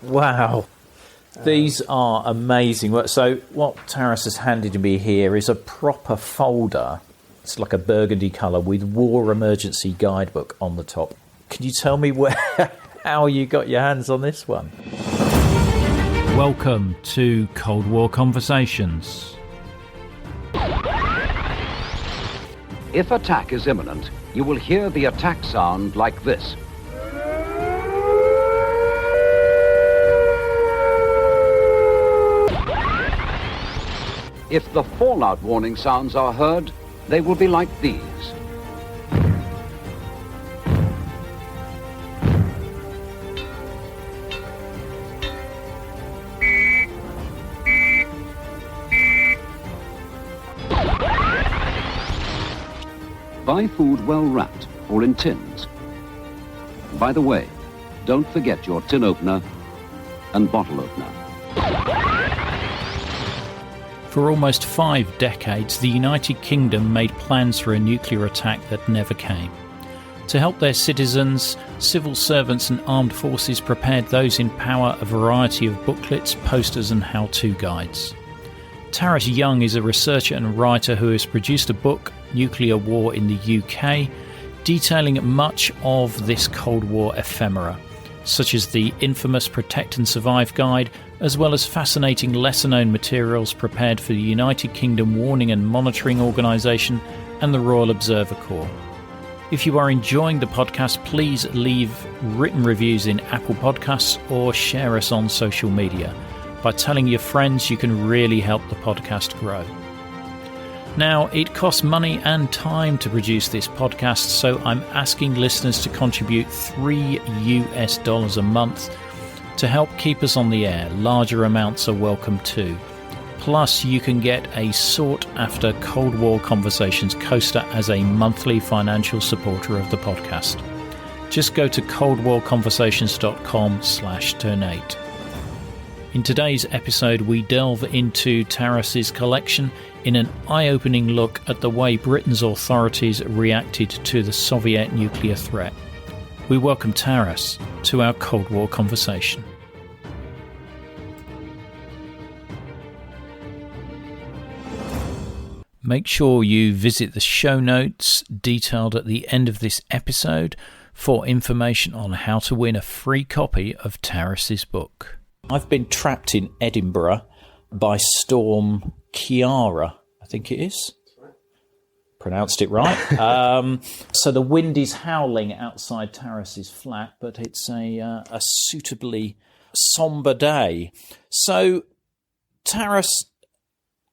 Wow. These are amazing. So what Taras has handed me here is a proper folder. It's like a burgundy colour with War Emergency Guidebook on the top. Can you tell me how you got your hands on this one? Welcome to Cold War Conversations. If attack is imminent, you will hear the attack sound like this. If the fallout warning sounds are heard, they will be like these. Buy food well wrapped or in tins. By the way, don't forget your tin opener and bottle opener. For almost 5 decades, the United Kingdom made plans for a nuclear attack that never came. To help their citizens, civil servants and armed forces prepared those in power a variety of booklets, posters and how-to guides. Taras Young is a researcher and writer who has produced a book, Nuclear War in the UK, detailing much of this Cold War ephemera, such as the infamous Protect and Survive guide, as well as fascinating lesser-known materials prepared for the United Kingdom Warning and Monitoring Organisation and the Royal Observer Corps. If you are enjoying the podcast, please leave written reviews in Apple Podcasts or share us on social media. By telling your friends, you can really help the podcast grow. Now, it costs money and time to produce this podcast, so I'm asking listeners to contribute $3 a month to help keep us on the air. Larger amounts are welcome too. Plus, you can get a sought-after Cold War Conversations coaster as a monthly financial supporter of the podcast. Just go to coldwarconversations.com/donate. In today's episode, we delve into Taras's collection in an eye-opening look at the way Britain's authorities reacted to the Soviet nuclear threat. We welcome Taras to our Cold War conversation. Make sure you visit the show notes detailed at the end of this episode for information on how to win a free copy of Taras's book. I've been trapped in Edinburgh by Storm Ciara, I think it is. Pronounced it right. So the wind is howling outside Taras's flat, but it's a suitably sombre day. So, Taras,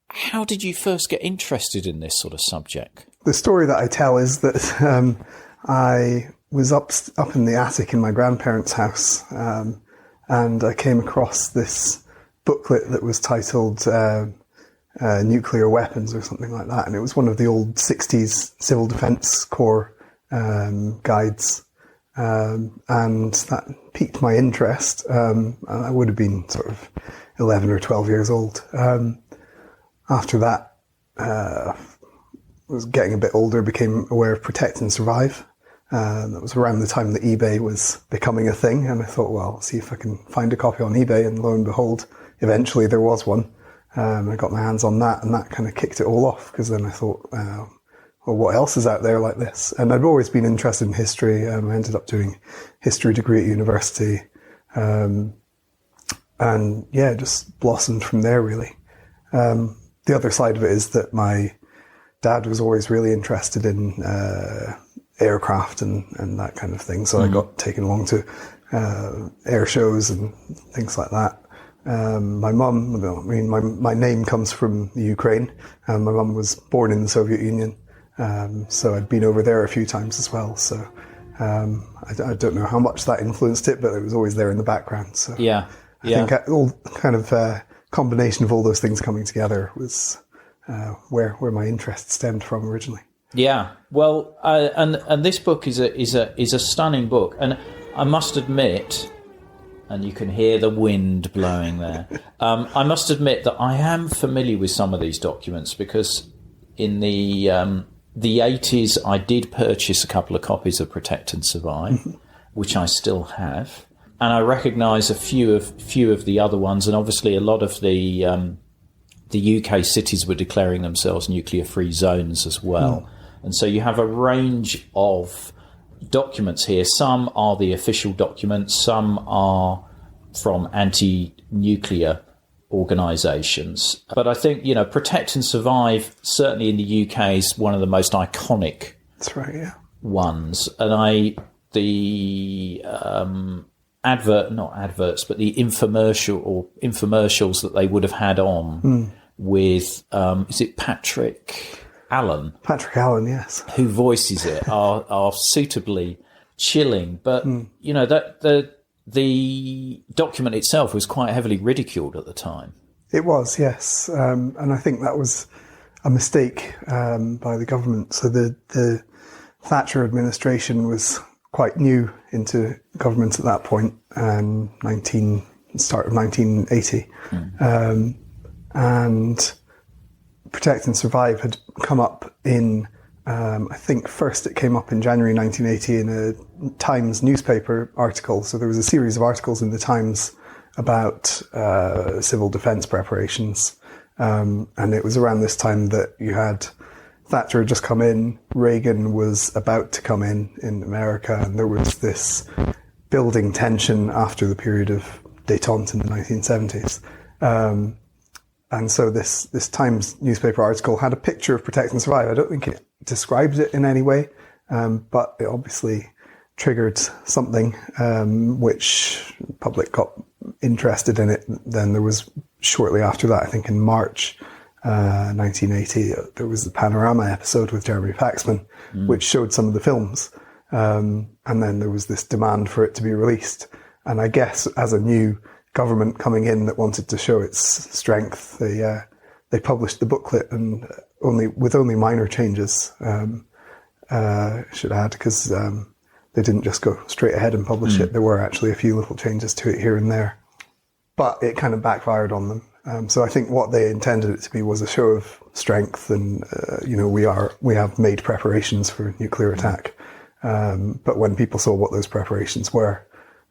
how did you first get interested in this sort of subject? The story that I tell is that I was up in the attic in my grandparents' house, and I came across this booklet that was titled Nuclear Weapons or something like that. And it was one of the old 60s Civil Defence Corps guides. And that piqued my interest. I would have been sort of 11 or 12 years old. After that, I was getting a bit older, became aware of Protect and Survive. That was around the time that eBay was becoming a thing, and I thought, well, I'll see if I can find a copy on eBay, and lo and behold, eventually there was one. I got my hands on that, and that kind of kicked it all off, because then I thought, well, what else is out there like this? And I've always been interested in history. I ended up doing a history degree at university, and yeah, just blossomed from there, really. The other side of it is that my dad was always really interested in aircraft and that kind of thing. So I got taken along to air shows and things like that. My mum, my name comes from the Ukraine. My mum was born in the Soviet Union. So I'd been over there a few times as well. So I don't know how much that influenced it, but it was always there in the background. So I think all kind of combination of all those things coming together was where my interest stemmed from originally. Yeah, well, and this book is a stunning book, and I must admit, and you can hear the wind blowing there. I must admit that I am familiar with some of these documents because in the 80s I did purchase a couple of copies of Protect and Survive, which I still have. and I recognise a few of the other ones, and obviously a lot of the UK cities were declaring themselves nuclear-free zones as well. And so you have a range of documents here. Some are the official documents, some are from anti-nuclear organisations. But I think, Protect and Survive, certainly in the UK, is one of the most iconic That's right, yeah. ones. And the infomercials that they would have had on with, is it Patrick Allen? Patrick Allen, yes. Who voices it, are suitably chilling. But, the document itself was quite heavily ridiculed at the time. It was, yes. And I think that was a mistake by the government. So the Thatcher administration was quite new into government at that point, start of 1980. And Protect and Survive had come up in, I think first it came up in January 1980 in a Times newspaper article. So there was a series of articles in the Times about civil defence preparations. And it was around this time that you had Thatcher had just come in, Reagan was about to come in America, and there was this building tension after the period of détente in the 1970s. And so this Times newspaper article had a picture of Protect and Survive. I don't think it describes it in any way, but it obviously triggered something, which the public got interested in it. Then there was, shortly after that, I think in March 1980, there was the Panorama episode with Jeremy Paxman, which showed some of the films. And then there was this demand for it to be released. And I guess as a new government coming in that wanted to show its strength, they published the booklet, and with only minor changes, should add, because they didn't just go straight ahead and publish it. There were actually a few little changes to it here and there, but it kind of backfired on them. So I think what they intended it to be was a show of strength, and we have made preparations for nuclear attack. But when people saw what those preparations were,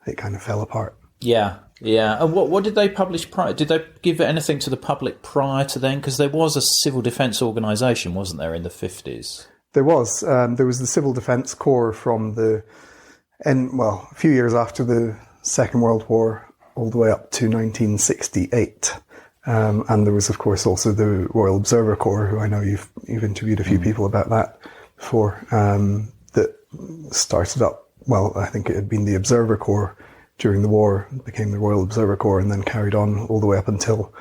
it kind of fell apart. Yeah. And what did they publish prior? Did they give anything to the public prior to then? Because there was a civil defence organisation, wasn't there, in the 50s? There was. There was the Civil Defence Corps from a few years after the Second World War, all the way up to 1968. And there was, of course, also the Royal Observer Corps, who I know you've interviewed a few people about that before, that started up, I think it had been the Observer Corps during the war, became the Royal Observer Corps, and then carried on all the way up until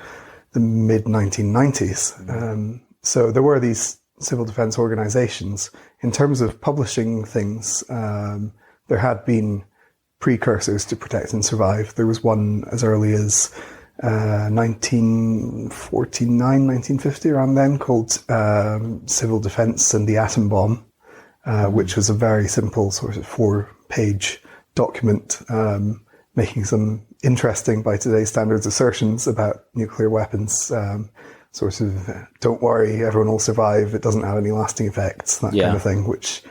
the mid-1990s. So there were these civil defence organisations. In terms of publishing things, there had been precursors to Protect and Survive. There was one as early as 1949, 1950, around then, called Civil Defence and the Atom Bomb, which was a very simple sort of 4-page document, making some interesting, by today's standards, assertions about nuclear weapons. Sort of, don't worry, everyone will survive, it doesn't have any lasting effects, that kind of thing, which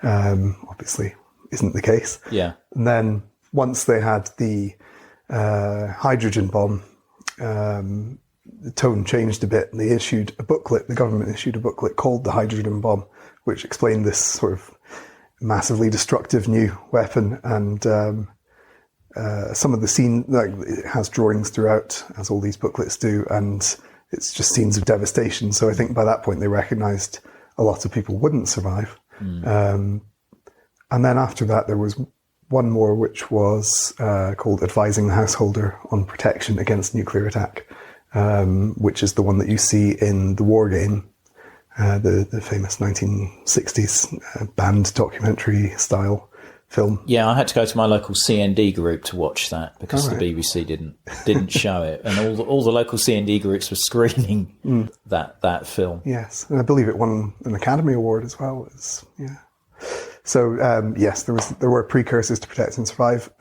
obviously isn't the case. Yeah. And then once they had the hydrogen bomb, the tone changed a bit, and the government issued a booklet called The Hydrogen Bomb, which explained this sort of massively destructive new weapon, and some of the scene, it has drawings throughout, as all these booklets do, and it's just scenes of devastation. So I think by that point they recognised a lot of people wouldn't survive. And then after that there was one more, which was called Advising the Householder on Protection Against Nuclear Attack, which is the one that you see in The War Game, the famous 1960s banned documentary style film. Yeah, I had to go to my local CND group to watch that because the BBC didn't show it, and all the local CND groups were screening that film. Yes, and I believe it won an Academy Award as well. So yes, there were precursors to Protect and Survive,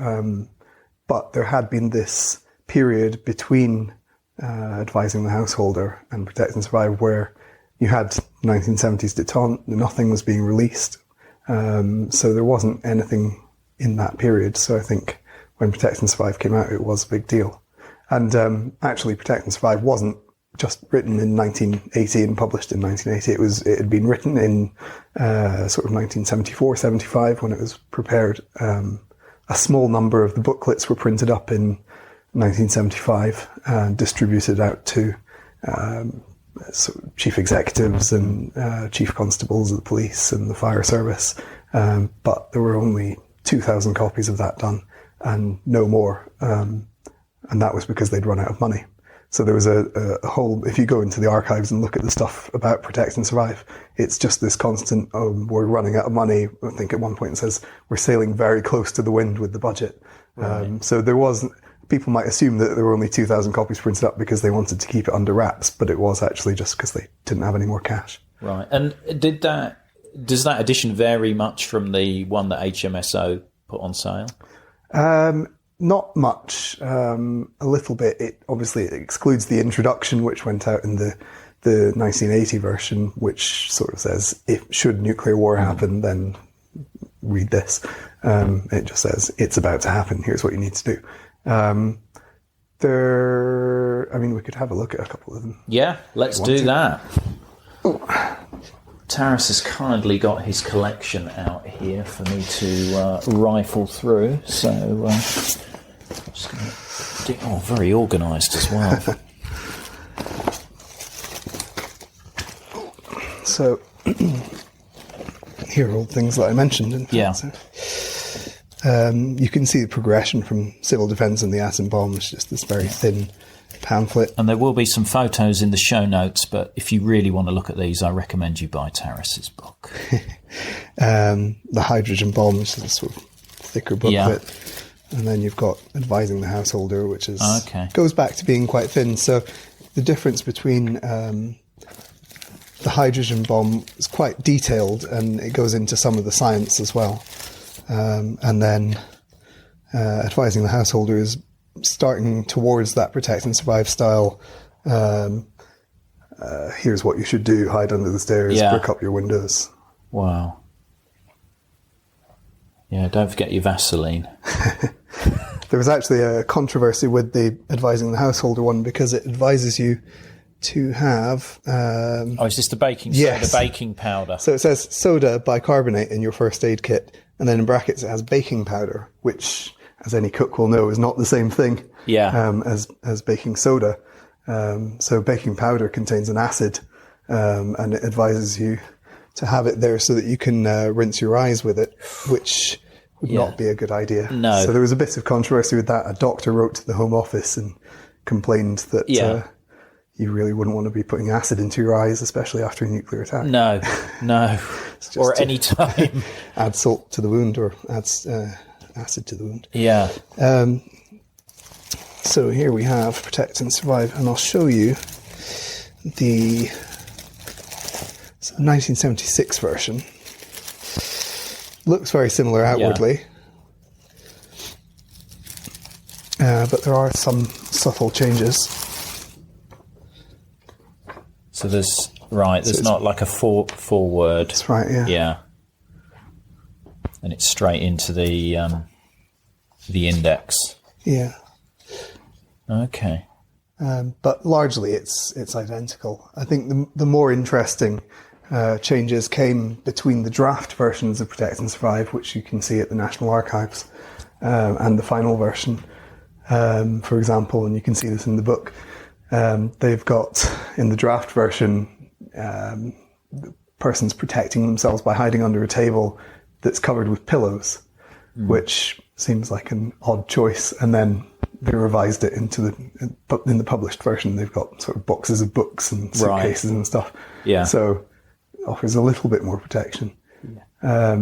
but there had been this period between Advising the Householder and Protect and Survive where you had 1970s détente, nothing was being released. So there wasn't anything in that period. So I think when Protect and Survive came out, it was a big deal. And actually, Protect and Survive wasn't just written in 1980 and published in 1980. It had been written in sort of 1974, 75 when it was prepared. A small number of the booklets were printed up in 1975 and distributed out to chief executives and chief constables of the police and the fire service. But there were only 2,000 copies of that done and no more. And that was because they'd run out of money. So there was a whole, if you go into the archives and look at the stuff about Protect and Survive, it's just this constant, we're running out of money. I think at one point it says, we're sailing very close to the wind with the budget. Right. So there was, people might assume that there were only 2,000 copies printed up because they wanted to keep it under wraps, but it was actually just because they didn't have any more cash. Right. And does that edition vary much from the one that HMSO put on sale? Not much, a little bit. It excludes the introduction, which went out in the 1980 version, which sort of says, if should nuclear war happen, then read this. It just says, it's about to happen. Here's what you need to do. We could have a look at a couple of them. Yeah, let's do that. Taras has kindly got his collection out here for me to rifle through, so I'm just going to very organised as well. So here are all things that I mentioned. In fact. Yeah. So, you can see the progression from civil defence and the atom bomb. It's just this very thin pamphlet. And there will be some photos in the show notes, but if you really want to look at these, I recommend you buy Taras's book. The hydrogen bomb, which is a sort of thicker booklet. Yeah. And then you've got Advising the Householder, which is goes back to being quite thin. So the difference between the hydrogen bomb is quite detailed, and it goes into some of the science as well. And then Advising the Householder is starting towards that Protect and Survive style. Here's what you should do: hide under the stairs, brick up your windows. Wow. Yeah, don't forget your Vaseline. There was actually a controversy with the Advising the Householder one because it advises you to have... is this the baking soda, yes. the baking powder? So it says soda bicarbonate in your first aid kit, and then in brackets it has baking powder, which, as any cook will know, is not the same thing as baking soda. So baking powder contains an acid, and it advises you to have it there so that you can rinse your eyes with it, which would not be a good idea. No. So there was a bit of controversy with that. A doctor wrote to the Home Office and complained that you really wouldn't want to be putting acid into your eyes, especially after a nuclear attack. No. Or at any time. Add salt to the wound or add acid to the wound. Yeah. So here we have Protect and Survive, and I'll show you the 1976 version. Looks very similar outwardly, but there are some subtle changes. So there's not like a foreword. That's right, yeah. Yeah. And it's straight into the index. Yeah. Okay. But largely it's identical. I think the more interesting changes came between the draft versions of Protect and Survive, which you can see at the National Archives, and the final version. For example, and you can see this in the book, they've got, in the draft version, the person's protecting themselves by hiding under a table that's covered with pillows, which seems like an odd choice. And then they revised it in the published version. They've got sort of boxes of books and suitcases and stuff. Yeah. So it offers a little bit more protection. Yeah.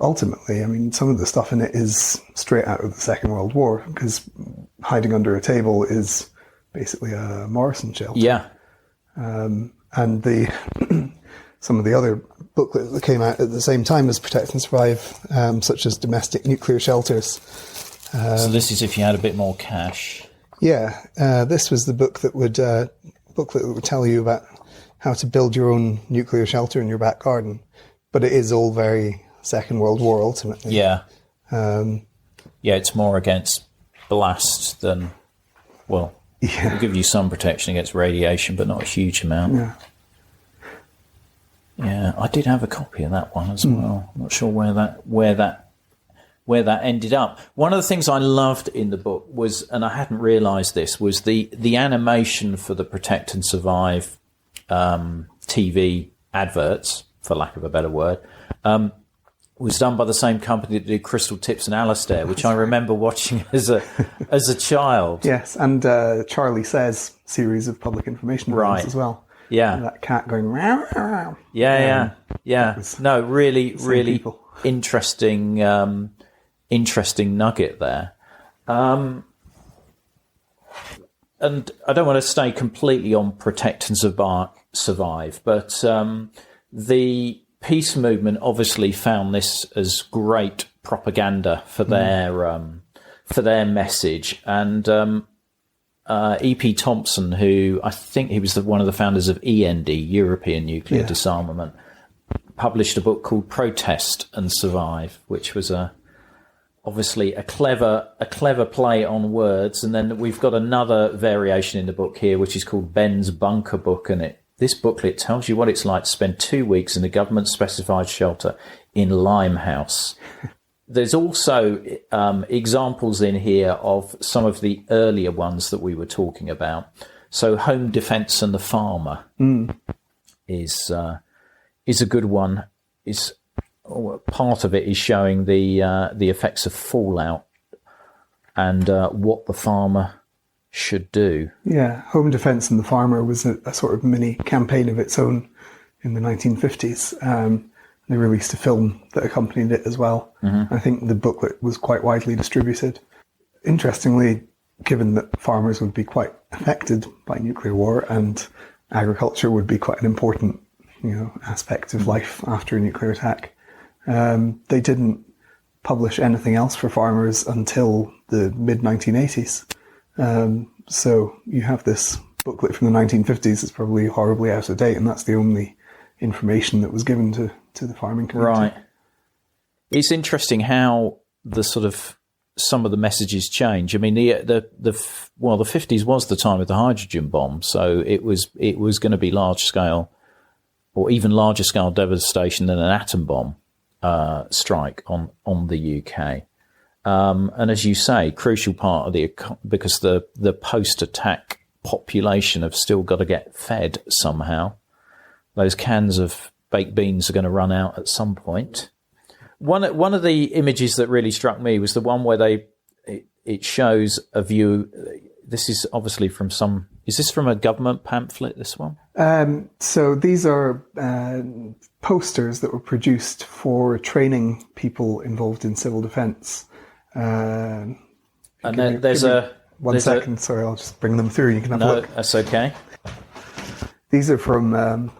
Ultimately, I mean, some of the stuff in it is straight out of the Second World War, because hiding under a table is basically a Morrison shelter. Yeah. And some of the other booklets that came out at the same time as Protect and Survive, such as Domestic Nuclear Shelters. So this is if you had a bit more cash. Yeah. This was the booklet that would tell you about how to build your own nuclear shelter in your back garden. But it is all very Second World War, ultimately. Yeah. Yeah, it's more against blast than, well, Yeah. it'll give you some protection against radiation, but not a huge amount. Yeah. Yeah, I did have a copy of that one as well. I'm not sure where that ended up. One of the things I loved in the book was, and I hadn't realised this, was the animation for the Protect and Survive TV adverts, for lack of a better word, was done by the same company that did Crystal Tips and Alistair, which I remember watching as a child. Yes, and Charlie Says series of public information Right. as well. Yeah. And that cat going meow, meow. Yeah. No, really people. interesting nugget there. And I don't want to stay completely on Protect and Survive, but the peace movement obviously found this as great propaganda for their message. And E.P. Thompson, who I think he was one of the founders of END, European Nuclear Disarmament, published a book called Protest and Survive, which was obviously a clever play on words. And then we've got another variation in the book here, which is called Ben's Bunker Book, and this booklet tells you what it's like to spend 2 weeks in a government-specified shelter in Limehouse. There's also examples in here of some of the earlier ones that we were talking about. So Home Defence and the Farmer is a good one. Part of it is showing the effects of fallout and what the farmer should do. Yeah, Home Defence and the Farmer was a sort of mini campaign of its own in the 1950s. They released a film that accompanied it as well. Mm-hmm. I think the booklet was quite widely distributed. Interestingly, given that farmers would be quite affected by nuclear war and agriculture would be quite an important, aspect of life after a nuclear attack, they didn't publish anything else for farmers until the mid-1980s. So you have this booklet from the 1950s that's probably horribly out of date, and that's the only information that was given to the farming community. Right. It's interesting how the sort of some of the messages change. I mean, the 50s was the time of the hydrogen bomb, so it was going to be large scale, or even larger scale devastation than an atom bomb strike on the UK. And as you say, crucial part of because the post-attack population have still got to get fed somehow. Those cans of baked beans are going to run out at some point. One of the images that really struck me was the one where it shows a view. This is obviously from is this from a government pamphlet, this one? So these are posters that were produced for training people involved in civil defence. And then there's one second. Sorry, I'll just bring them through. You can have a look. No, that's okay. These are from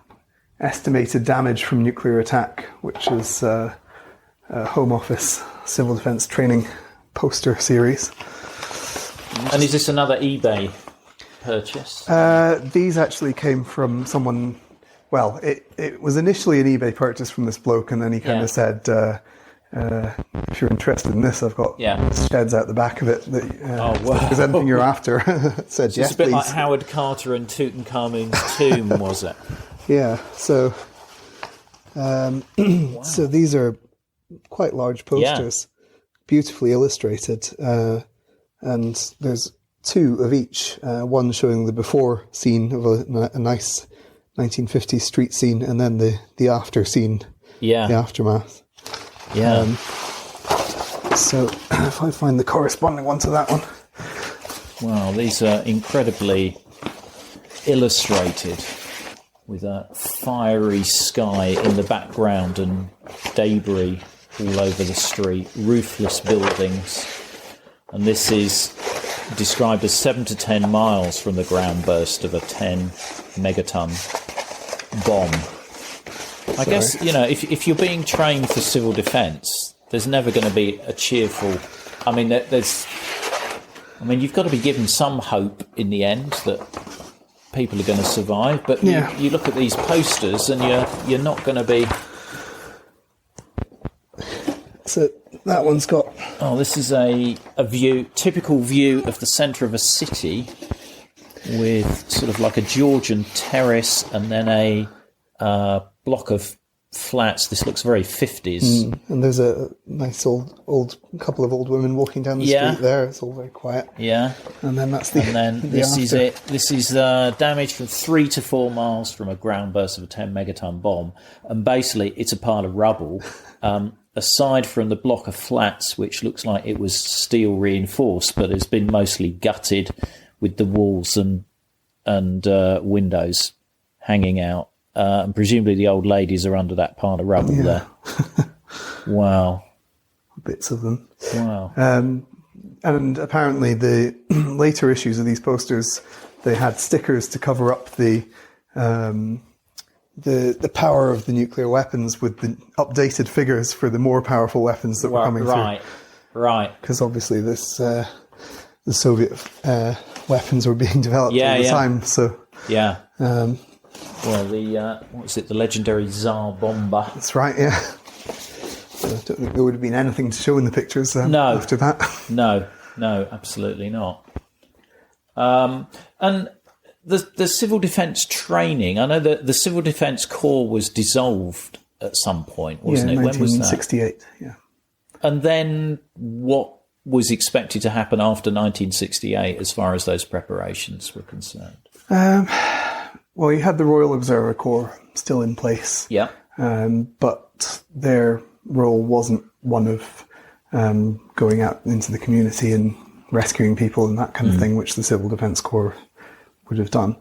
estimated damage from nuclear attack, which is a Home Office civil defence training poster series. And is this another eBay purchase? These actually came from someone. Well, it was initially an eBay purchase from this bloke, and then he kind of said, if you're interested in this, I've got sheds out the back of it that if there's anything you're after. Said so yes, it's a bit please. like Howard Carter and Tutankhamun's tomb, was it? Yeah. So, so these are quite large posters, beautifully illustrated, and there's two of each. One showing the before scene of a nice 1950s street scene, and then the after scene, the aftermath. Yeah. So if I find the corresponding one to that one. Wow, these are incredibly illustrated with a fiery sky in the background and debris all over the street, roofless buildings. And this is described as 7 to 10 miles from the ground burst of a 10 megaton bomb. I guess, if you're being trained for civil defence, there's never going to be a cheerful... I mean, you've got to be given some hope in the end that people are going to survive, but you look at these posters and you're not going to be... So that one's got... Oh, this is a typical view of the centre of a city with sort of like a Georgian terrace and then a block of flats. This looks very 50s. And there's a nice old couple of old women walking down the street there. It's all very quiet. Yeah. And then that's the... And then this is it. This is damage from 3 to 4 miles from a ground burst of a 10 megaton bomb. And basically, it's a pile of rubble. Aside from the block of flats, which looks like it was steel reinforced, but has been mostly gutted with the walls and windows hanging out. And presumably the old ladies are under that pile of rubble there. Wow. Bits of them. Wow. And apparently the later issues of these posters, they had stickers to cover up the power of the nuclear weapons with the updated figures for the more powerful weapons that were coming through. Right. Because obviously this the Soviet weapons were being developed all the time. So yeah. Well, what was it? The legendary Tsar bomber. That's right. Yeah. I don't think there would have been anything to show in the pictures after that. No, absolutely not. And the civil defence training, I know that the Civil Defence Corps was dissolved at some point, wasn't it? When was that? 1968, yeah. And then what was expected to happen after 1968 as far as those preparations were concerned? Well, you had the Royal Observer Corps still in place. Yeah. But their role wasn't one of going out into the community and rescuing people and that kind of thing, which the Civil Defence Corps would have done.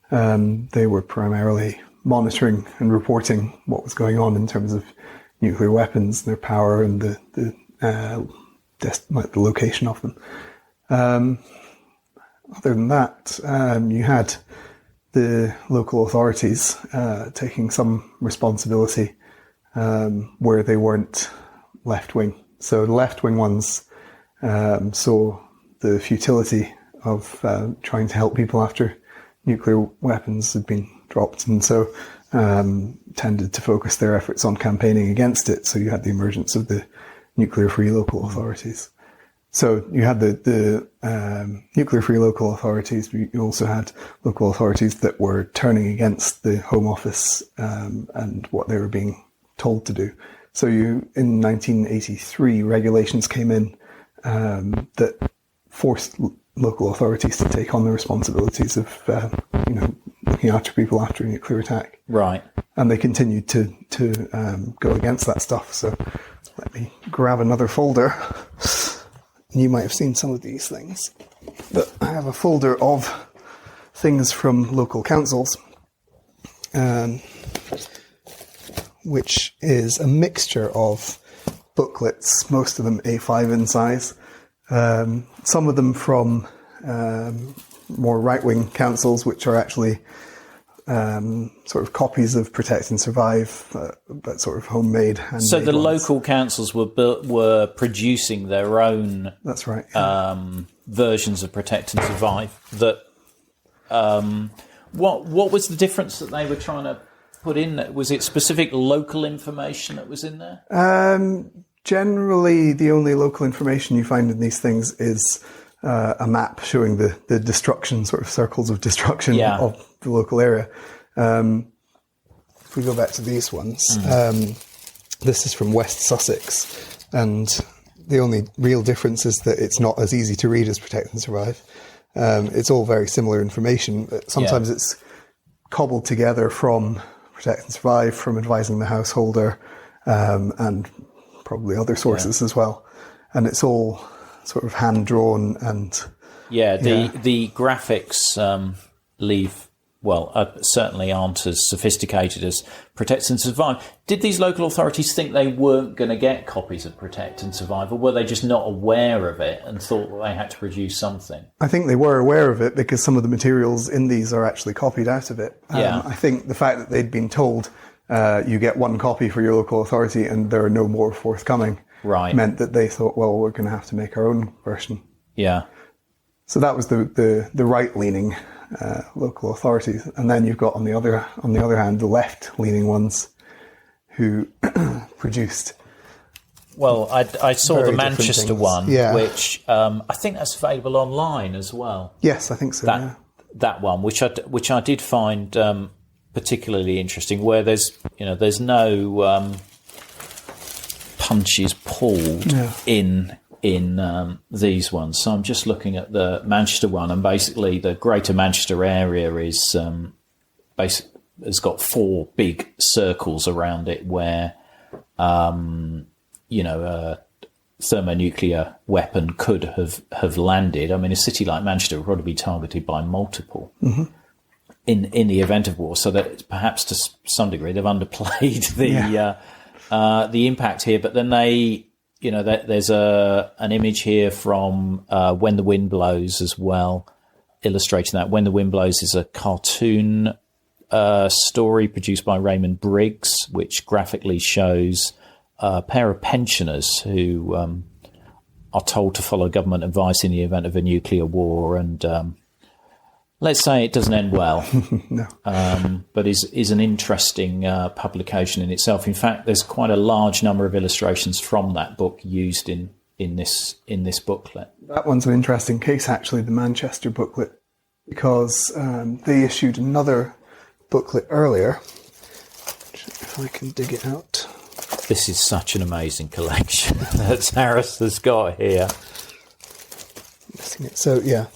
They were primarily monitoring and reporting what was going on in terms of nuclear weapons, their power, and the location of them. Other than that, you had the local authorities taking some responsibility where they weren't left-wing. So the left-wing ones saw the futility of trying to help people after nuclear weapons had been dropped, and so tended to focus their efforts on campaigning against it. So you had the emergence of the nuclear-free local authorities. So you had the nuclear-free local authorities, but you also had local authorities that were turning against the Home Office and what they were being told to do. So in 1983, regulations came in that forced local authorities to take on the responsibilities of looking after people after a nuclear attack. Right. And they continued to go against that stuff. So let me grab another folder. You might have seen some of these things. But I have a folder of things from local councils, which is a mixture of booklets, most of them A5 in size, some of them from more right-wing councils, which are actually sort of copies of Protect and Survive, but sort of homemade. So the local councils were producing their own. That's right. Versions of Protect and Survive. That what was the difference that they were trying to put in? Was it specific local information that was in there? Generally, the only local information you find in these things is a map showing the destruction, sort of circles of destruction of the local area. If we go back to these ones, this is from West Sussex, and the only real difference is that it's not as easy to read as Protect and Survive. It's all very similar information, but sometimes it's cobbled together from Protect and Survive, from Advising the Householder, and probably other sources as well. And it's all sort of hand-drawn and... The graphics certainly aren't as sophisticated as Protect and Survive. Did these local authorities think they weren't going to get copies of Protect and Survive, or were they just not aware of it and thought they had to produce something? I think they were aware of it because some of the materials in these are actually copied out of it. I think the fact that they'd been told you get one copy for your local authority and there are no more forthcoming meant that they thought, well, we're going to have to make our own version. Yeah. So that was the right-leaning local authorities, and then you've got on the other hand the left-leaning ones who produced Well, I saw very the different Manchester things. one, Yeah. which I think that's available online as well. Yes, I think so. Yeah. That one, which I did find particularly interesting, where there's no punches pulled in these ones. So I'm just looking at the Manchester one, and basically the Greater Manchester area is has got 4 big circles around it where a thermonuclear weapon could have landed. I mean, a city like Manchester would probably be targeted by multiple in the event of war. So that perhaps to some degree they've underplayed the impact here. But then there's an image here from When the Wind Blows as well, illustrating that. When the Wind Blows is a cartoon story produced by Raymond Briggs, which graphically shows a pair of pensioners who are told to follow government advice in the event of a nuclear war, and let's say it doesn't end well. No. But is an interesting publication in itself. In fact, there's quite a large number of illustrations from that book used in this booklet. That one's an interesting case, actually, the Manchester booklet, because they issued another booklet earlier. If I can dig it out. This is such an amazing collection that Harris has got here. So, yeah.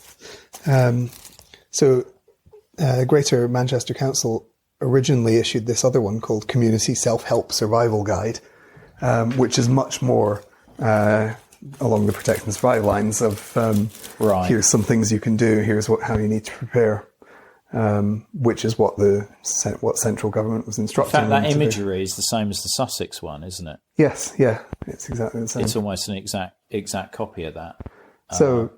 Greater Manchester Council originally issued this other one called Community Self-Help Survival Guide, which is much more along the protect and survive lines of here's some things you can do, here's how you need to prepare, which is what central government was instructing. In fact, that imagery is the same as the Sussex one, isn't it? Yes, yeah, it's exactly the same. It's almost an exact copy of that. So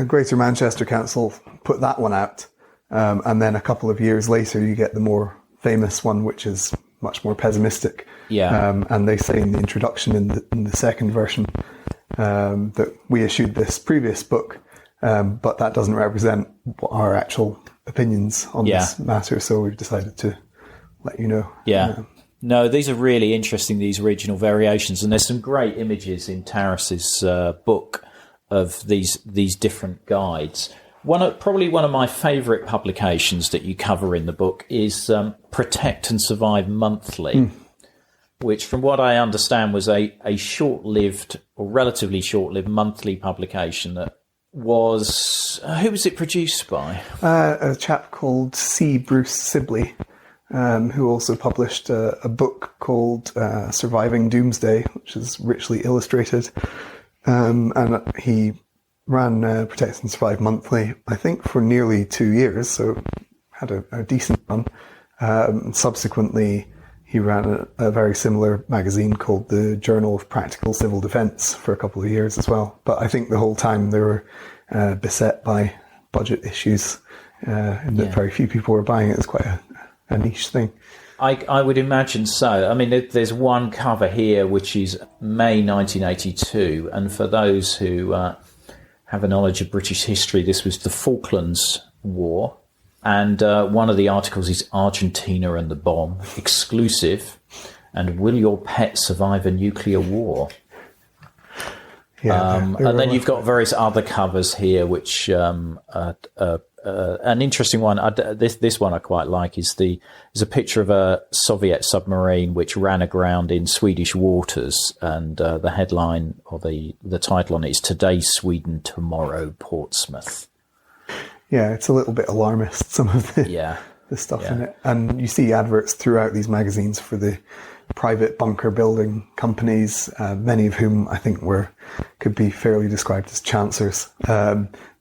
Greater Manchester Council put that one out, and then a couple of years later you get the more famous one, which is much more pessimistic. Yeah. And they say in the introduction in the second version that we issued this previous book, but that doesn't represent what our actual opinions on this matter, so we've decided to let you know. Yeah. No, these are really interesting, these regional variations, and there's some great images in Tarris's book of these different guides. Probably one of my favourite publications that you cover in the book is Protect and Survive Monthly, which, from what I understand, was a short-lived or relatively short-lived monthly publication that was... who was it produced by? A chap called C. Bruce Sibley, who also published a book called Surviving Doomsday, which is richly illustrated. And he ran Protect and Survive Monthly, I think, for nearly 2 years, so had a decent run. Subsequently, he ran a very similar magazine called the Journal of Practical Civil Defence for a couple of years as well. But I think the whole time they were beset by budget issues, and that very few people were buying it. It's quite a niche thing. I would imagine so. I mean, there's one cover here which is May 1982, and for those who have a knowledge of British history, this was the Falklands War, and one of the articles is Argentina and the Bomb, exclusive, and will your pet survive a nuclear war? Yeah, and then you've got various other covers here, which an interesting one. This one I quite like is a picture of a Soviet submarine which ran aground in Swedish waters, and the headline or the title on it is "Today Sweden, Tomorrow Portsmouth." Yeah, it's a little bit alarmist, some of the stuff in it, and you see adverts throughout these magazines for the private bunker building companies, many of whom I think could be fairly described as chancers.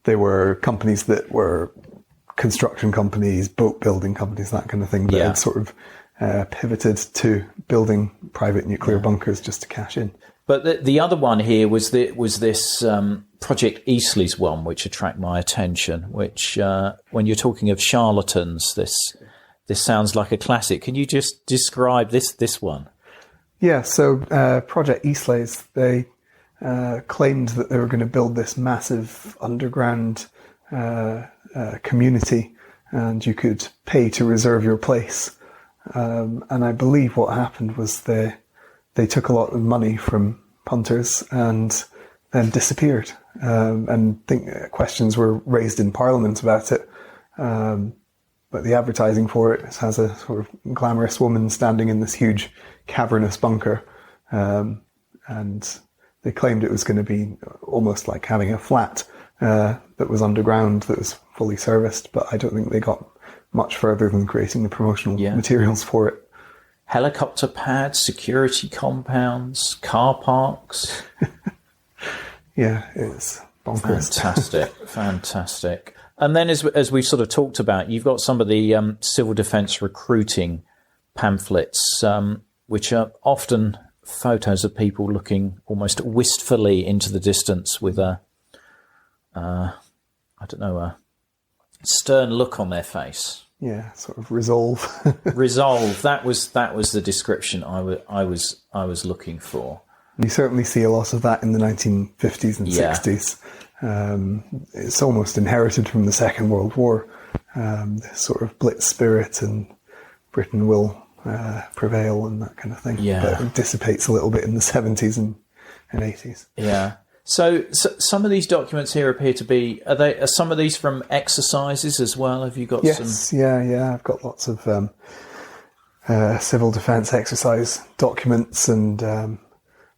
They were companies that were construction companies, boat building companies, that kind of thing, that had sort of pivoted to building private nuclear bunkers just to cash in. But the other one here was this Project Eastleigh's one, which attracted my attention, which when you're talking of charlatans, this sounds like a classic. Can you just describe this one? Yeah, so Project Eastleigh's, they claimed that they were going to build this massive underground community, and you could pay to reserve your place. And I believe what happened was they took a lot of money from punters, and then disappeared. And questions were raised in Parliament about it. But the advertising for it has a sort of glamorous woman standing in this huge cavernous bunker. And they claimed it was going to be almost like having a flat that was underground, that was fully serviced. But I don't think they got much further than creating the promotional materials for it. Helicopter pads, security compounds, car parks. Yeah, it's bonkers. Fantastic. And then as we've sort of talked about, you've got some of the civil defence recruiting pamphlets, which are often photos of people looking almost wistfully into the distance with a stern look on their face. Yeah, sort of resolve. Resolve. That was the description I was looking for. You certainly see a lot of that in the 1950s and 60s. It's almost inherited from the Second World War. This sort of blitz spirit, and Britain will prevail and that kind of thing. Yeah. But it dissipates a little bit in the 70s and 80s. Yeah. So some of these documents here appear to be, are some of these from exercises as well? Have you got some? Yes, yeah. I've got lots of civil defence exercise documents and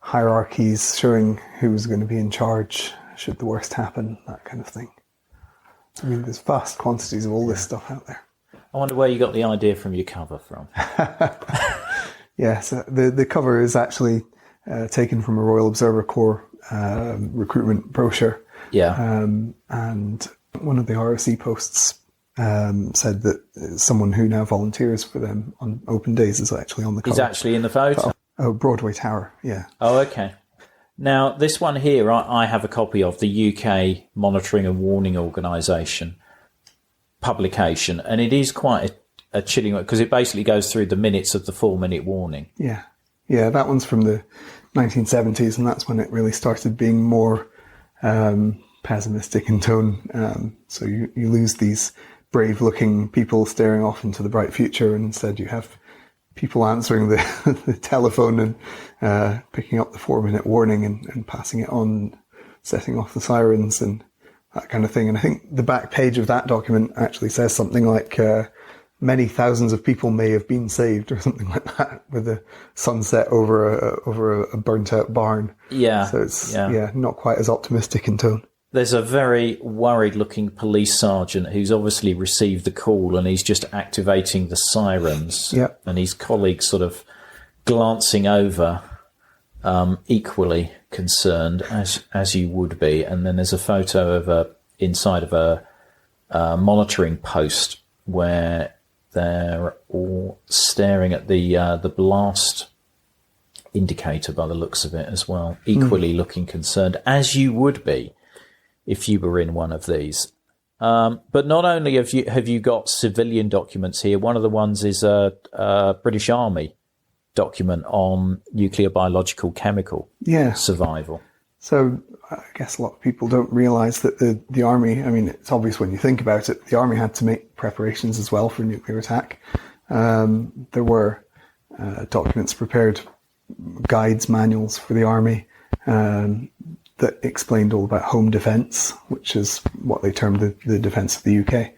hierarchies showing who was going to be in charge should the worst happen, that kind of thing. I mean, there's vast quantities of all this stuff out there. I wonder where you got the idea from your cover from. Yes, the cover is actually taken from a Royal Observer Corps recruitment brochure. Yeah. And one of the ROC posts said that someone who now volunteers for them on open days is actually on the cover. He's actually in the photo? Oh, Broadway Tower, yeah. Oh, okay. Now, this one here, I have a copy of the UK Monitoring and Warning Organisation publication, and it is quite a chilling one, because it basically goes through the minutes of the 4-minute warning. Yeah, that one's from the 1970s, and that's when it really started being more pessimistic in tone. So you lose these brave-looking people staring off into the bright future, and instead you have people answering the telephone and picking up the 4-minute warning and passing it on, setting off the sirens and that kind of thing. And I think the back page of that document actually says something like many thousands of people may have been saved, or something like that, with a sunset over a burnt out barn. Yeah. So it's not quite as optimistic in tone. There's a very worried looking police sergeant who's obviously received the call, and he's just activating the sirens. Yep. And his colleagues sort of glancing over, equally concerned, as you would be. And then there's a photo of inside of a monitoring post where they're all staring at the blast indicator by the looks of it as well, equally looking concerned, as you would be if you were in one of these. But not only have you got civilian documents here, one of the ones is a British Army document on nuclear, biological, chemical survival. So I guess a lot of people don't realise that the Army, I mean, it's obvious when you think about it, the Army had to make preparations as well for nuclear attack. There were documents prepared, guides, manuals for the Army, that explained all about home defence, which is what they termed the defence of the UK.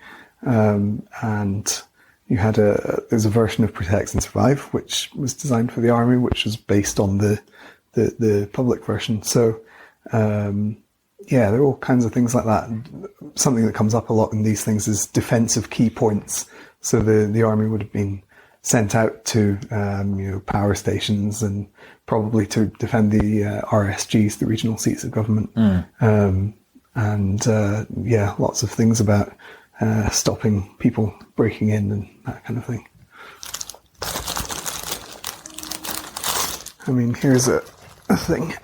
And you had there's a version of Protect and Survive, which was designed for the Army, which was based on the public version. So, there are all kinds of things like that. Something that comes up a lot in these things is defence of key points. So the Army would have been sent out to, power stations and probably to defend the RSGs, the regional seats of government. Lots of things about stopping people breaking in and that kind of thing. I mean, here's a thing.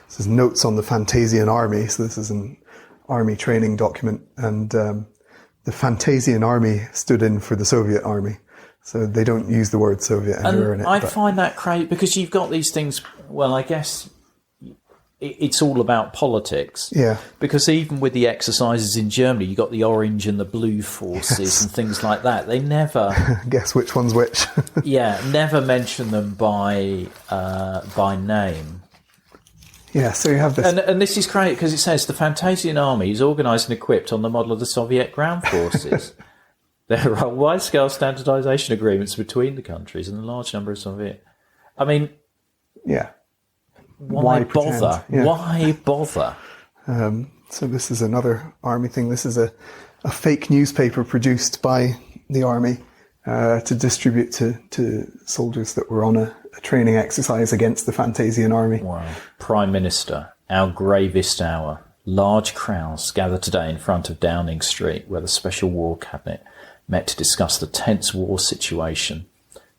This is notes on the Fantasian Army. So this is an army training document, and the Fantasian Army stood in for the Soviet Army. So they don't use the word Soviet anywhere in it. I find that great, because you've got these things, well, I guess it's all about politics. Yeah. Because even with the exercises in Germany, you got the orange and the blue forces and things like that. They never Guess which one's which. never mention them by name. Yeah, so you have this. And this is great because it says the Fantasian army is organised and equipped on the model of the Soviet ground forces. There are wide-scale standardisation agreements between the countries and a large number of Soviet. I mean, yeah. why bother? Yeah. Why bother? So this is another army thing. This is a fake newspaper produced by the army to distribute to soldiers that were on a training exercise against the Fantasian army. Wow. Prime Minister, our gravest hour. Large crowds gather today in front of Downing Street, where the Special War Cabinet met to discuss the tense war situation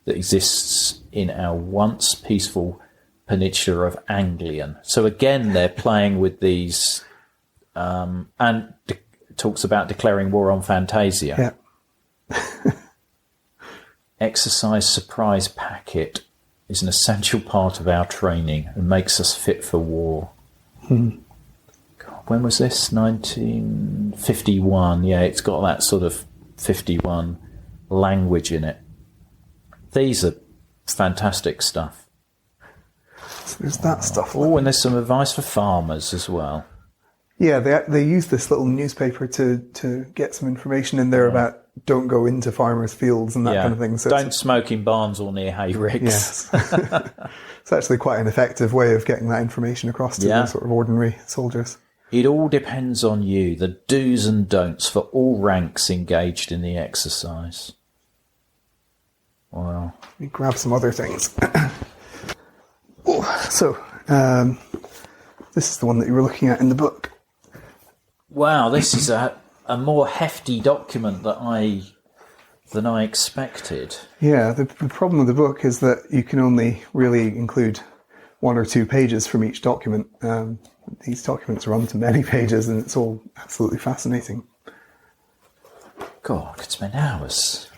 that exists in our once peaceful peninsula of Anglian. So again, they're playing with these, and talks about declaring war on Fantasia. Yeah. Exercise surprise packet is an essential part of our training and makes us fit for war. God, when was this? 1951. Yeah, it's got that sort of 51 language in it. These are fantastic stuff. So there's that stuff. Oh, and there's some advice for farmers as well. Yeah, they use this little newspaper to get some information in there about don't go into farmers' fields and that kind of thing. So don't smoke in barns or near hay ricks. Yes. It's actually quite an effective way of getting that information across to the sort of ordinary soldiers. It all depends on you, the do's and don'ts for all ranks engaged in the exercise. Wow. Let me grab some other things. So, this is the one that you were looking at in the book. Wow, this is a more hefty document than I expected. Yeah, the problem with the book is that you can only really include 1 or 2 pages from each document. These documents run to many pages, and it's all absolutely fascinating. God, I could spend hours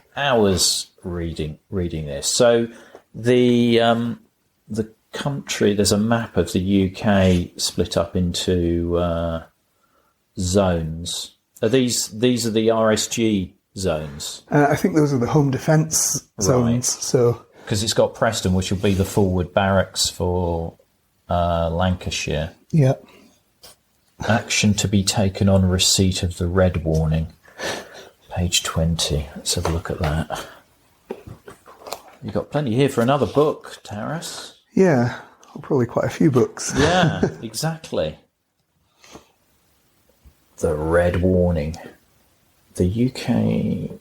reading this. So the country, there's a map of the UK split up into zones. Are these are the RSG zones? I think those are the home defence zones. So because it's got Preston, which will be the forward barracks for Lancashire. Yeah. Action to be taken on receipt of the red warning. Page 20. Let's have a look at that. You've got plenty here for another book, Taras. Yeah, probably quite a few books. Yeah, exactly. The red warning. The UK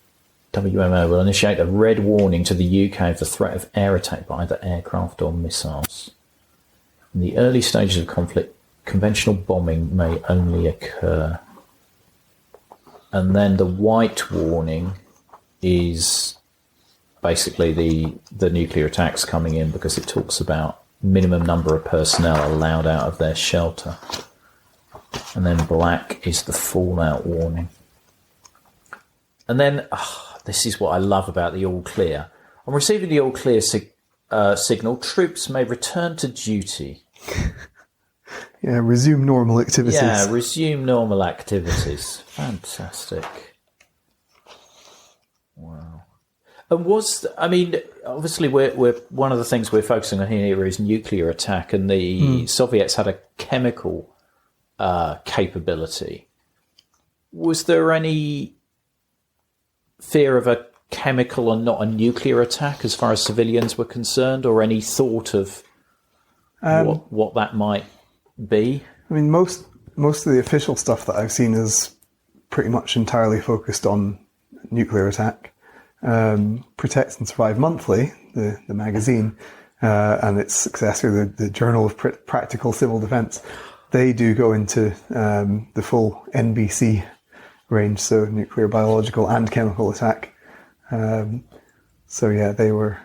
WMO will initiate a red warning to the UK of the threat of air attack by either aircraft or missiles. In the early stages of conflict, conventional bombing may only occur. And then the white warning is basically the nuclear attacks coming in, because it talks about minimum number of personnel allowed out of their shelter. And then black is the fallout warning. And then, this is what I love about the all clear. On receiving the all clear signal, troops may return to duty. Yeah, resume normal activities. Yeah, resume normal activities. Fantastic. Wow. And obviously we're one of the things we're focusing on here is nuclear attack, and the Soviets had a chemical capability. Was there any fear of a chemical and not a nuclear attack as far as civilians were concerned, or any thought of what that might be? I mean, most of the official stuff that I've seen is pretty much entirely focused on nuclear attack. Protect and Survive Monthly, the magazine, and its successor, the Journal of Practical Civil Defence, they do go into the full NBC range, so nuclear, biological and chemical attack. So yeah, they were...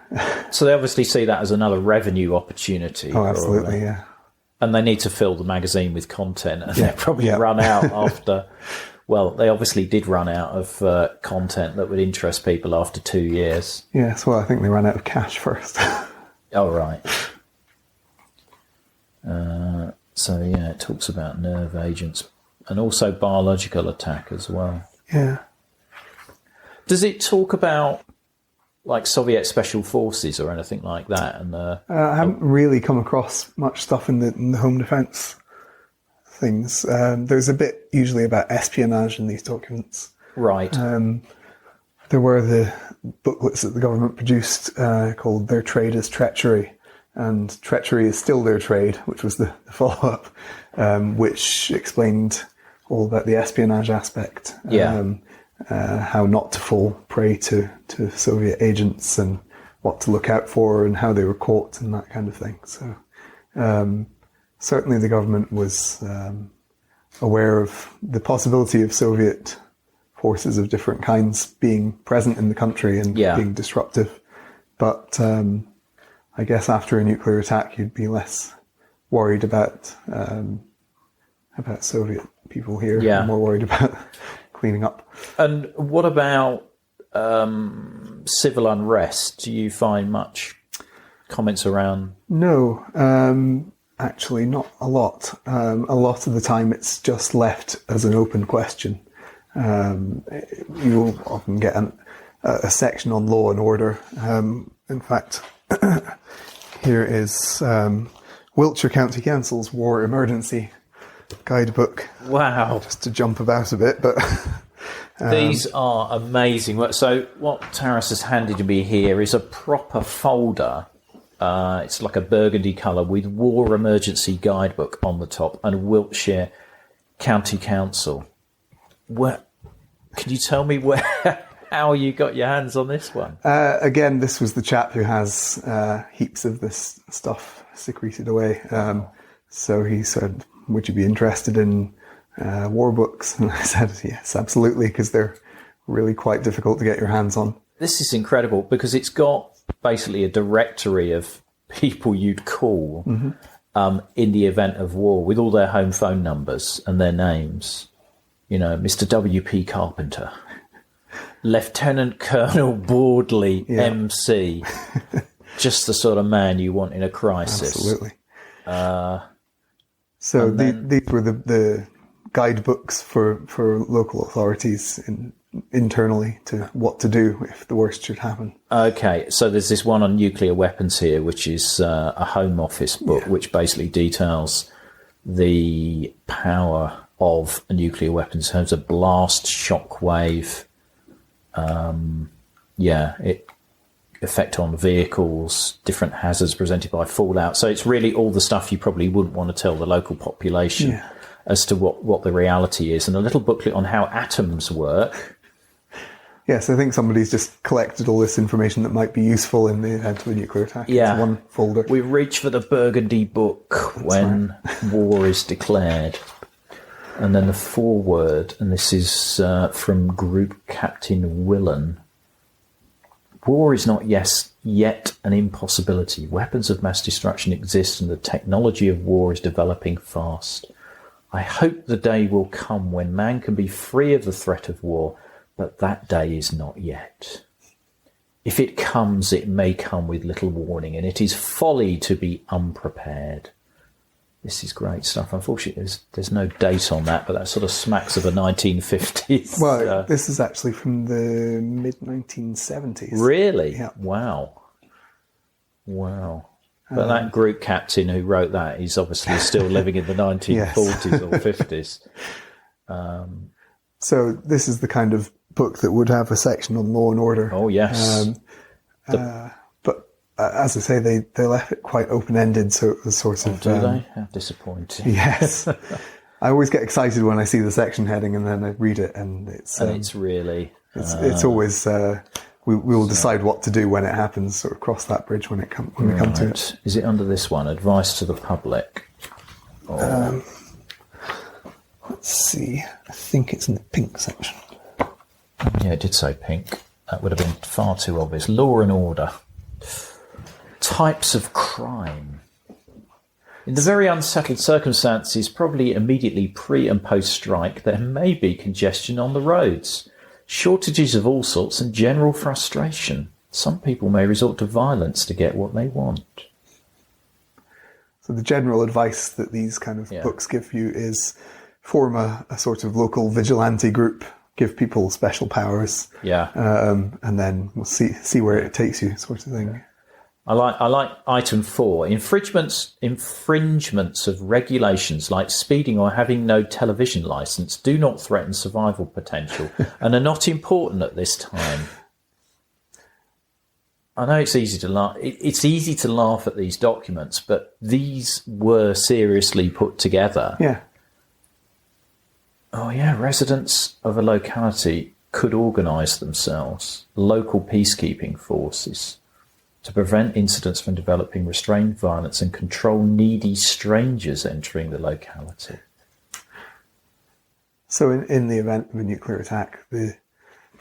So they obviously see that as another revenue opportunity. Oh, absolutely, yeah. And they need to fill the magazine with content, and they probably run out after... Well, they obviously did run out of content that would interest people after 2 years. Yes, well, I think they ran out of cash first. Oh, right. So, yeah, it talks about nerve agents and also biological attack as well. Yeah. Does it talk about, like, Soviet special forces or anything like that? And I haven't really come across much stuff in the home defence things. There's a bit usually about espionage in these documents. Right. There were the booklets that the government produced called Their Trade is Treachery, and Treachery is Still Their Trade, which was the follow-up, which explained all about the espionage aspect. Yeah. How not to fall prey to Soviet agents and what to look out for and how they were caught and that kind of thing. So certainly the government was aware of the possibility of Soviet forces of different kinds being present in the country and being disruptive. But I guess after a nuclear attack, you'd be less worried about Soviet people here, and more worried about cleaning up. And what about civil unrest? Do you find much comments around? No, actually not a lot. A lot of the time it's just left as an open question. You'll often get a section on law and order. In fact, here is Wiltshire County Council's War Emergency Guidebook. Wow. Just to jump about a bit, but... These are amazing. So what Taras has handed to me here is a proper folder. It's like a burgundy colour with War Emergency Guidebook on the top and Wiltshire County Council. Can you tell me how you got your hands on this one? Again, this was the chap who has heaps of this stuff secreted away. So he said, would you be interested in war books? And I said, yes, absolutely, because they're really quite difficult to get your hands on. This is incredible because it's got basically a directory of people you'd call in the event of war with all their home phone numbers and their names. You know, Mr. W.P. Carpenter, Lieutenant Colonel Boardley, MC, just the sort of man you want in a crisis. Absolutely. So these were the guidebooks for local authorities internally to what to do if the worst should happen. Okay, so there's this one on nuclear weapons here, which is a Home Office book, which basically details the power of a nuclear weapon in terms of blast, shockwave, effect on vehicles, different hazards presented by fallout. So it's really all the stuff you probably wouldn't want to tell the local population as to what the reality is, and a little booklet on how atoms work. Yes, I think somebody's just collected all this information that might be useful in the event of a nuclear attack. Yeah. It's one folder. We reach for the burgundy book when war is declared. And then the foreword, and this is from Group Captain Willen. War is not yet an impossibility. Weapons of mass destruction exist and the technology of war is developing fast. I hope the day will come when man can be free of the threat of war, but that day is not yet. If it comes, it may come with little warning, and it is folly to be unprepared. This is great stuff. Unfortunately, there's no date on that, but that sort of smacks of the 1950s. Well, this is actually from the mid-1970s. Really? Yeah. Wow. But that group captain who wrote that, he's obviously still living in the 1940s or 50s. So this is the kind of book that would have a section on law and order. Oh, yes. But as I say, they left it quite open-ended, so it was sort of... do they? How disappointing. Yes. I always get excited when I see the section heading and then I read it, and it's really... It's always... we will decide what to do when it happens, sort of cross that bridge when we come to it. Is it under this one? Advice to the public? Let's see. I think it's in the pink section. Yeah, it did say pink. That would have been far too obvious. Law and order. Types of crime. In the very unsettled circumstances, probably immediately pre- and post-strike, there may be congestion on the roads, shortages of all sorts and general frustration. Some people may resort to violence to get what they want. So the general advice that these kind of books give you is form a sort of local vigilante group, give people special powers, and then we'll see where it takes you, sort of thing. I like item 4. Infringements of regulations like speeding or having no television license do not threaten survival potential and are not important at this time. I know it's easy to laugh. It's easy to laugh at these documents, but these were seriously put together. Yeah. Oh yeah, residents of a locality could organise themselves, local peacekeeping forces, to prevent incidents from developing, restrain violence and control needy strangers entering the locality. So in the event of a nuclear attack, the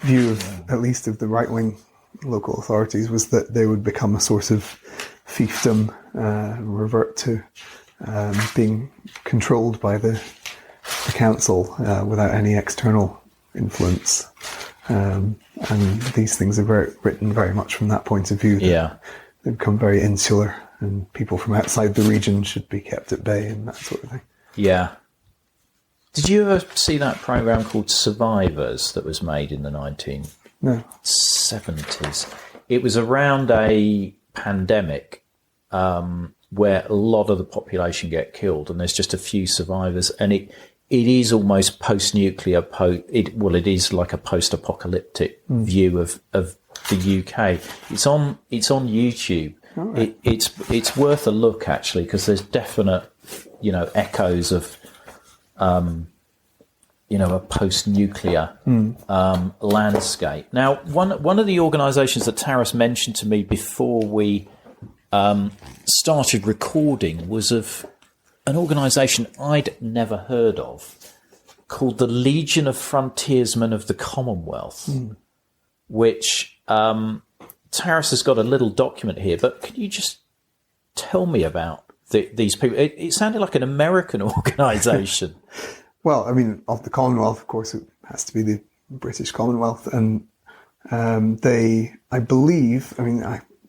view of, at least of the right-wing local authorities, was that they would become a sort of fiefdom, revert to being controlled by the council without any external influence. And these things are written very much from that point of view. They become very insular, and people from outside the region should be kept at bay and that sort of thing. Yeah. Did you ever see that program called Survivors that was made in the 1970s? It was around a pandemic where a lot of the population get killed, and there's just a few survivors, and it is almost post-nuclear. It is like a post-apocalyptic view of the UK. It's on YouTube. Right. It's worth a look, actually, because there's definite echoes of a post-nuclear landscape. Now, one of the organisations that Taras mentioned to me before we started recording was of an organisation I'd never heard of called the Legion of Frontiersmen of the Commonwealth, which Taras has got a little document here, but can you just tell me about these people? It sounded like an American organisation. Well, I mean, of the Commonwealth, of course, it has to be the British Commonwealth. And I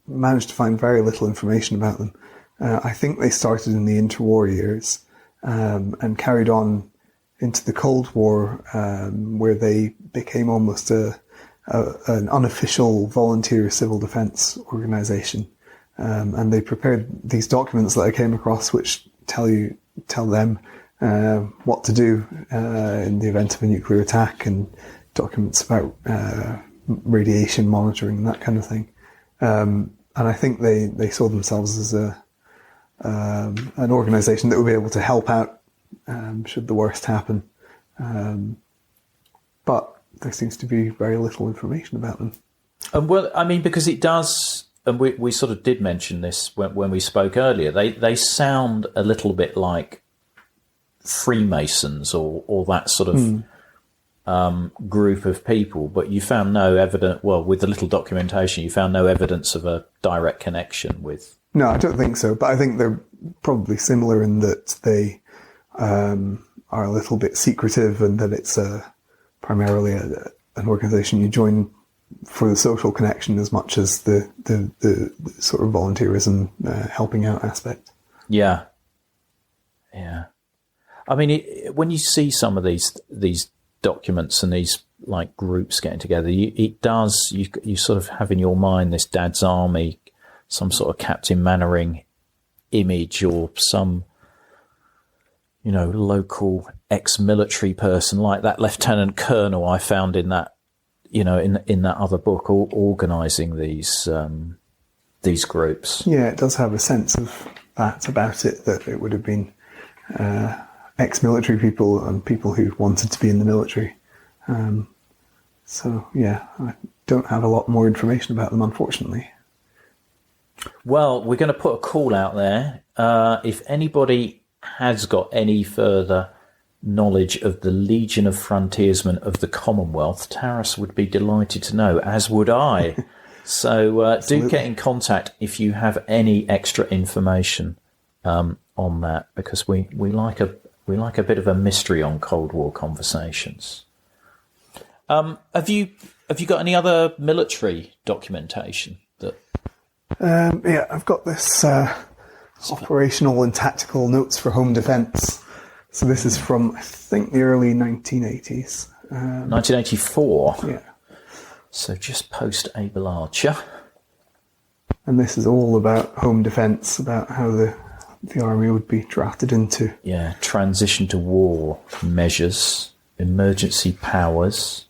managed to find very little information about them. I think they started in the interwar years and carried on into the Cold War, where they became almost an unofficial volunteer civil defence organisation. And they prepared these documents that I came across, which tell them what to do in the event of a nuclear attack, and documents about radiation monitoring and that kind of thing. And I think they saw themselves as an organisation that would be able to help out should the worst happen. But there seems to be very little information about them. Well, I mean, because it does, and we sort of did mention this when we spoke earlier, they sound a little bit like Freemasons or that sort of group of people, but you found no evidence, well, with the little documentation, you found no evidence of a direct connection with... No, I don't think so, but I think they're probably similar in that they are a little bit secretive, and that it's primarily an organisation you join for the social connection as much as the sort of volunteerism, helping out aspect. Yeah. I mean, when you see some of these documents and these like groups getting together, you sort of have in your mind this Dad's Army, some sort of Captain Mannering image, or some local ex-military person like that Lieutenant Colonel I found in that in that other book, organising these groups. Yeah, it does have a sense of that about it, that it would have been ex-military people and people who wanted to be in the military. So, yeah, I don't have a lot more information about them, unfortunately. Well, we're going to put a call out there. If anybody has got any further knowledge of the Legion of Frontiersmen of the Commonwealth, Taras would be delighted to know, as would I. So do get in contact if you have any extra information on that, because we like a bit of a mystery on Cold War conversations. Have you got any other military documentation that? Yeah, I've got this Operational and Tactical Notes for Home Defence. So this is from, I think, the early 1980s. 1984. Yeah. So just post Able Archer. And this is all about home defence, about how the army would be drafted into. Yeah, transition to war measures, emergency powers,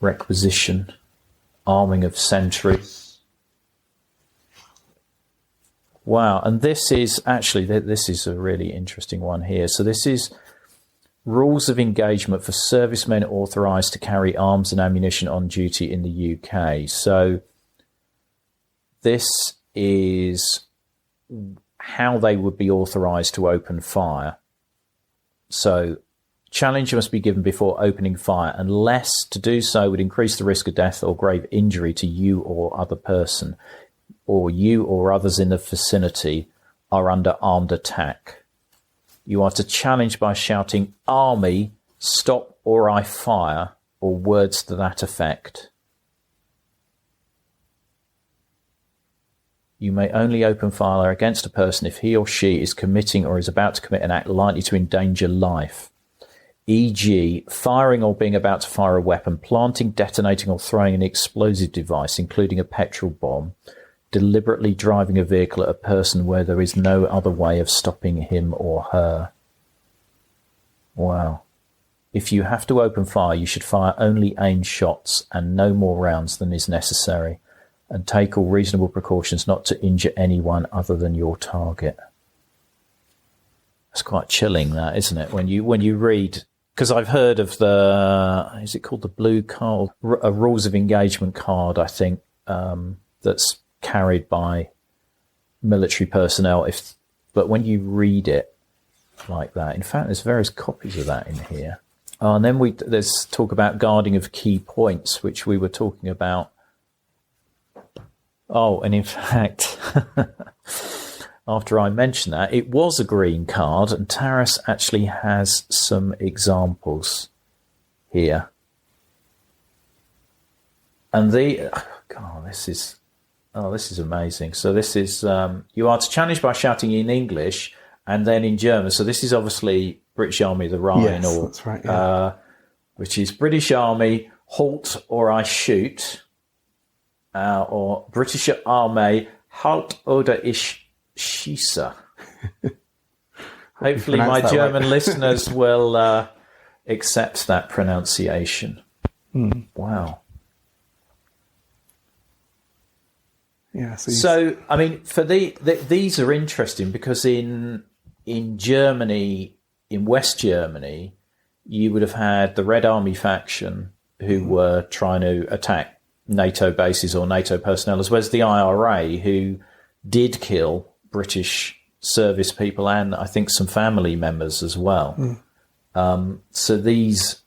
requisition, arming of sentries. Wow, and this is a really interesting one here. So this is rules of engagement for servicemen authorised to carry arms and ammunition on duty in the UK. So this is how they would be authorised to open fire. So challenge must be given before opening fire, unless to do so would increase the risk of death or grave injury to you or other person, or you or others in the vicinity are under armed attack. You are to challenge by shouting, "Army, stop or I fire," or words to that effect. You may only open fire against a person if he or she is committing or is about to commit an act likely to endanger life, e.g. firing or being about to fire a weapon, planting, detonating or throwing an explosive device, including a petrol bomb, deliberately driving a vehicle at a person where there is no other way of stopping him or her. Wow. If you have to open fire, you should fire only aimed shots and no more rounds than is necessary, and take all reasonable precautions not to injure anyone other than your target. That's quite chilling, that, isn't it? When you read, because I've heard of is it called the blue card? A rules of engagement card, I think, that's carried by military personnel. But when you read it like that, in fact, there's various copies of that in here. And then there's talk about guarding of key points, which we were talking about. Oh, and in fact, after I mentioned that, it was a green card, and Taras actually has some examples here. And this is amazing. So this is, you are to challenge by shouting in English and then in German. So this is obviously British Army of the Rhine, yes, or that's right, yeah. Which is British Army, halt or I shoot. Or British Army, halt oder ich schieße. Hopefully my German listeners will accept that pronunciation. Wow. Yeah. So I mean, for these are interesting because in Germany, in West Germany, you would have had the Red Army faction who were trying to attack NATO bases or NATO personnel, as well as the IRA, who did kill British service people and I think some family members as well. So these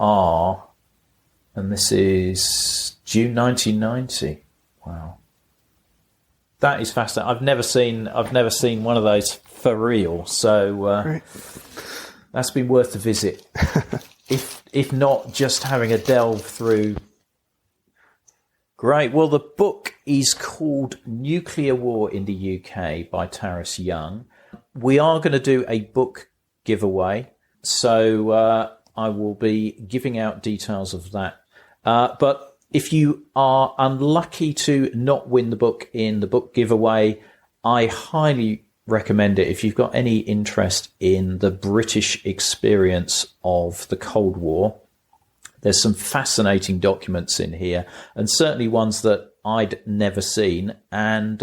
are, and this is June 1990. Wow, that is fascinating. I've never seen one of those for real. So that's been worth a visit, if not just having a delve through. Great. Well, the book is called Nuclear War in the UK by Taras Young. We are going to do a book giveaway, so I will be giving out details of that. But if you are unlucky to not win the book in the book giveaway, I highly recommend it if you've got any interest in the British experience of the Cold War. There's some fascinating documents in here, and certainly ones that I'd never seen. And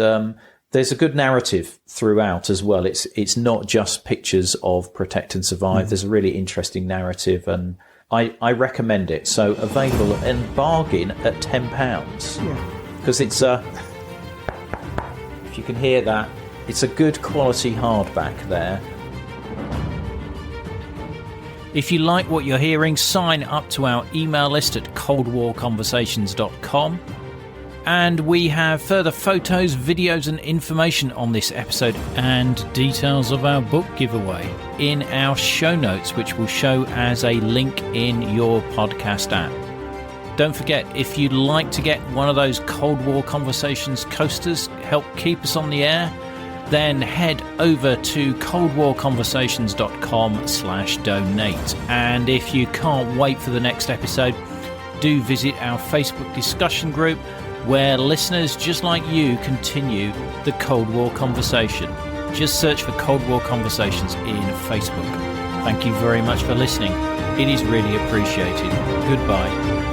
there's a good narrative throughout as well. It's not just pictures of protect and survive. There's a really interesting narrative, and I recommend it. So available and bargain at £10, because it's if you can hear that, it's a good quality hardback there. If you like what you're hearing, sign up to our email list at coldwarconversations.com. And we have further photos, videos and information on this episode and details of our book giveaway in our show notes, which will show as a link in your podcast app. Don't forget, if you'd like to get one of those Cold War Conversations coasters, help keep us on the air, then head over to coldwarconversations.com/donate. And if you can't wait for the next episode, do visit our Facebook discussion group where listeners just like you continue the Cold War conversation. Just search for Cold War Conversations in Facebook. Thank you very much for listening. It is really appreciated. Goodbye.